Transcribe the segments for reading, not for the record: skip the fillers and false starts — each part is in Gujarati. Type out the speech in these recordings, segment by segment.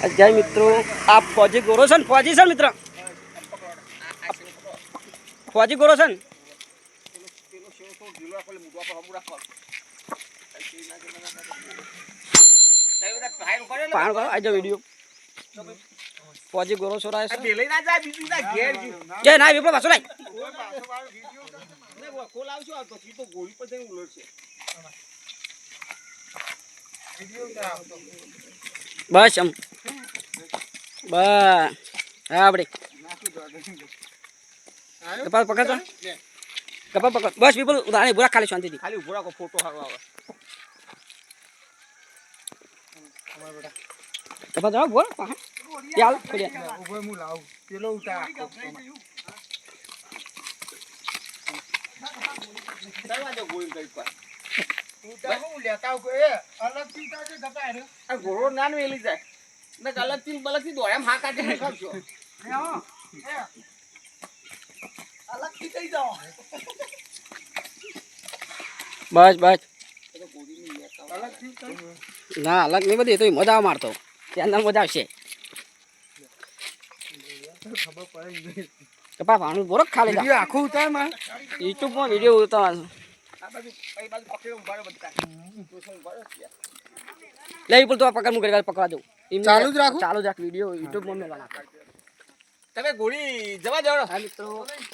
જય મિત્રો, આ ફોજી ગોરો છે ને, ફોજી છે મિત્ર, ફોજી ગોરો છે ને. વિડીયો ફોજી ગોરો છોરા છે જય ના વિપલો પાછો લાય બસ આમ બસ હા આપડે કપાળ પકડતો કપાળ પકડ બસ વિપલ ઉદાહરણ ભૂરા ખાલી શાંતિથી ખાલી ભૂરા કો ફોટો હારો આવે કપાળ જાવ બોલ ચાલ ખોલ્યા ઉભો હું લાવ પેલો ઉતા દરવાજો ગોઈન કરી પર ઉતા હું લેતા હું એ અલગ થી તાજે ગપાય રે આ ઘોડો નાન વેલી જાય ને અલગ થી બલક થી દોડ્યામ હા કાઢી ખાવશો એ હો એ અલગ થી કઈ જાવ બસ બસ અલગ થી ના અલગ નહીં બધી તો મજા મારતો ત્યાં મજા આવશે ખબર પડે કપા ભાણું બોરો ખાલી વિડિયો આખો ઉતાર માં YouTube માં વિડિયો ઉતારવાનો આ બાજુ કઈ બાજુ પકડે ઉભારો બતા લે વિપુલ તો પકડ મુ કરી પકવા દઉં ચાલુ જ રાખો ચાલુ જ રાખ વિડિયો YouTube માં મેલા નાખ તમે ગોળી જવા દેવો હા મિત્રો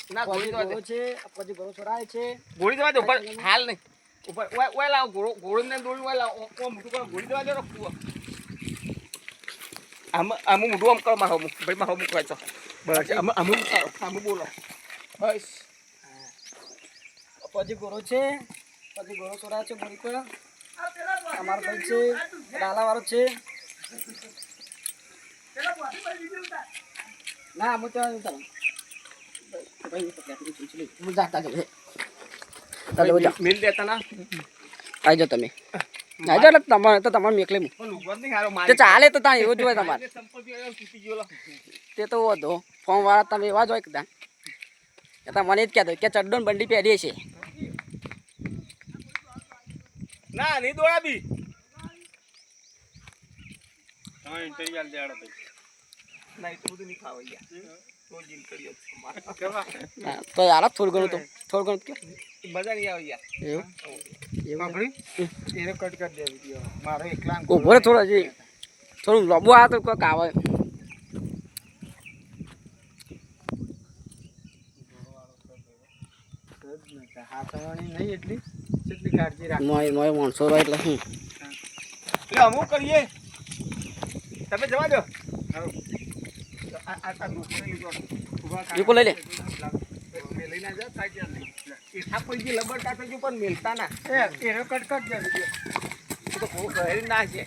ના ગોળી જવા છે પછી ગોળો છોરાય છે ગોળી જવા દે ઉપર હાલ નહીં ઉપર ઓય લાવ ગોળો ને દોડી ઓય લાવ ઓ મોટું કરો ગોળી જવા દે રખું આમ મોટું આમ કરો મારો ભાઈ મારો મુકવા છો બસ આમ બોલો બસ પછી ગોળો છે પછી ગોળો છોરાય છે ગોળી પર અમાર ભાઈ છે ડાલા વાળો છે ના હું તો મિલ દેતા ના આવજો તમે આવજો એટલે તમારે તો તમારે મેકલે ચાલે તો ત્યાં એવું જ હોય તમારે તે તો વધો ફોર્મ વાળા તમે એવા જ હોય કદાચ કે મને જ કહેતો કે ચડ્ડો ને બંડી પહેરીએ છે ના નહીં દોડા બી ઇન્ટરવ્યુ દેડો નહીં તો બધું નહીં ખાવા યાર તો યાર થોડું ઘણું કે મજા નહીં આવે યાર એવું એને કટ કરી દે વિડિયો મારો એકલા ઉભો થોડો હજી થોડું લોબો આ તો કોક આવે હાથવાણી નહીં એટલી કેટલી કાળજી રાખ મોય માણસો રહે એટલે હું એટલે અમુક કરીએ તમે જવા દો વિપુલ લઈ લે લઈ ના જા થાય એ થાપઈ જે લબર કાટો જો પણ મેલતા ના એ કટ કટ જાય તો બહુ ઘરે ના છે